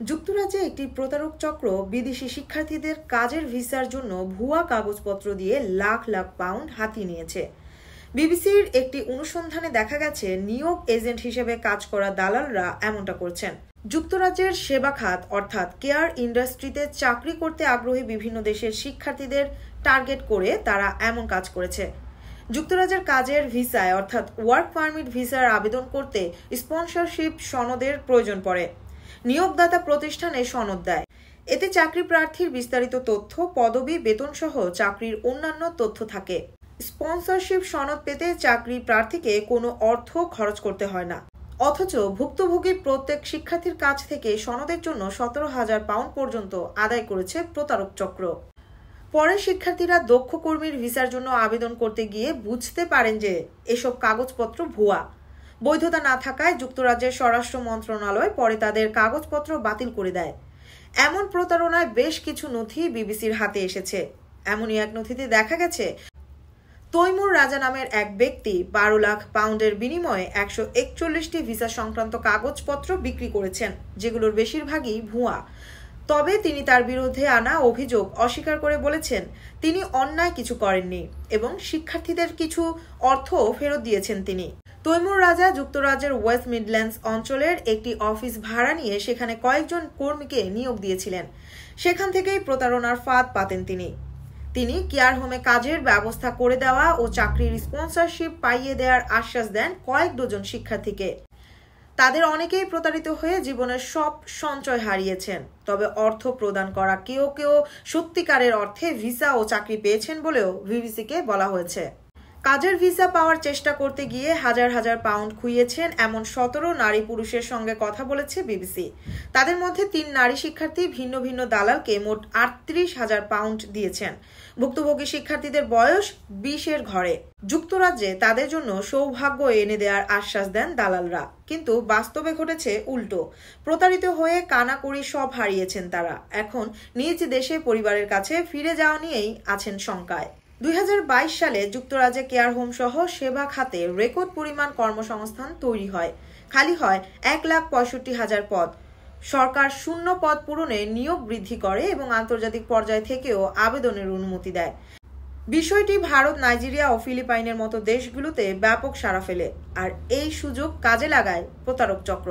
যুক্তরাজ্যে একটি প্রতারক চক্র বিদেশি শিক্ষার্থীদের কাজের ভিসার জন্য ভুয়া কাগজপত্র দিয়ে লাখ লাখ পাউন্ড হাতিয়ে নিয়েছে। বিবিসির একটি অনুসন্ধানে দেখা গেছে নিয়োগ এজেন্ট হিসেবে কাজ করা দালালরা এমনটা করছেন। যুক্তরাজ্যের সেবা খাত অর্থাৎ কেয়ার ইন্ডাস্ট্রিতে চাকরি করতে আগ্রহী বিভিন্ন দেশের শিক্ষার্থীদের টার্গেট করে তারা এমন কাজ করেছে। যুক্তরাজ্যের কাজের ভিসায় অর্থাৎ ওয়ার্ক পারমিট ভিসার আবেদন করতে স্পন্সরশিপ সনদের প্রয়োজন পড়ে। নিয়োগদাতা প্রতিষ্ঠানে সনদ দেয়। এতে চাকরি প্রার্থীর বিস্তারিত তথ্য, পদবি, বেতন সহ চাকরির অন্যান্য তথ্য থাকে। স্পন্সরশিপ সনদ পেতে চাকরি প্রার্থীকে কোনো অর্থ খরচ করতে হয় না। অথচ ভুক্তভোগী প্রত্যেক শিক্ষার্থীর কাছ থেকে সনদের জন্য 17,000 পাউন্ড পর্যন্ত আদায় করেছে প্রতারক চক্র। পরে শিক্ষার্থীরা দক্ষ কর্মীর ভিসার জন্য আবেদন করতে গিয়ে বুঝতে পারেন যে এসব কাগজপত্র ভুয়া। বৈধতা না থাকায় যুক্তরাজ্যের স্বরাষ্ট্র মন্ত্রণালয় পরে তাদের কাগজপত্র বাতিল করে দেয়। এমন প্রতারণায় বেশ কিছু নথি বিবিসির হাতে এসেছে। এমনই এক নথিতে দেখা গেছে তৈমুর রাজা নামের এক ব্যক্তি 12 লাখ পাউন্ডের বিনিময়ে 141টি ভিসা সংক্রান্ত কাগজপত্র বিক্রি করেছেন, যেগুলোর বেশিরভাগই ভুয়া। তবে তিনি তার বিরুদ্ধে আনা অভিযোগ অস্বীকার করে বলেছেন তিনি অন্যায় কিছু করেননি এবং শিক্ষার্থীদের কিছু অর্থ ফেরত দিয়েছেন তিনি। তৈমুর রাজা যুক্তরাজ্যের ওয়েস্ট মিডল্যান্ডস অঞ্চলের একটি অফিস ভাড়া নিয়ে সেখানে কয়েকজন কর্মীকে নিয়োগ দিয়েছিলেন। সেখান থেকেই প্রতারণার ফাঁদ পাতেন তিনি কেয়ার হোমে কাজের ব্যবস্থা করে দেওয়া ও চাকরির স্পন্সরশিপ পাইয়ে দেওয়ার আশ্বাস দেন কয়েক ডজন শিক্ষার্থীকে। তাদের অনেকেই প্রতারিত হয়ে জীবনের সব সঞ্চয় হারিয়েছেন। তবে অর্থ প্রদান করা কেউ সত্যিকারের অর্থে ভিসা ও চাকরি পেয়েছেন বলেও বিবিসিকে বলা হয়েছে। কাজের ভিসা পাওয়ার চেষ্টা করতে গিয়ে হাজার হাজার পাউন্ড খুইয়েছেন এমন 17 নারী পুরুষের সঙ্গে কথা বলেছে বিবিসি। তাদের মধ্যে 3 নারী শিক্ষার্থী ভিন্ন ভিন্ন দালালকে মোট 38,000 পাউন্ড দিয়েছেন। ভুক্তভোগী শিক্ষার্থীদের বয়স 20-এর ঘরে। যুক্তরাজ্যে তাদের জন্য সৌভাগ্য এনে দেওয়ার আশ্বাস দেন দালালরা, কিন্তু বাস্তবে ঘটেছে উল্টো। প্রতারিত হয়ে কানাকড়ি সব হারিয়েছেন তারা। এখন নিজ দেশে পরিবারের কাছে ফিরে যাওয়া নিয়েই আছেন শঙ্কায়। 2022 সালে যুক্তরাজ্যে কেয়ার হোম সহ সেবা খাতে রেকর্ড পরিমাণ কর্মসংস্থান তৈরি হয়। খালি হয় 1,65,000 পদ। সরকার শূন্য পদ পূরণে নিয়োগ বৃদ্ধি করে এবং আন্তর্জাতিক পর্যায় থেকেও আবেদনের অনুমতি দেয়। বিষয়টি ভারত, নাইজেরিয়া ও ফিলিপাইনের মতো দেশগুলোতে ব্যাপক সাড়া ফেলে। আর এই সুযোগ কাজে লাগায় প্রতারক চক্র।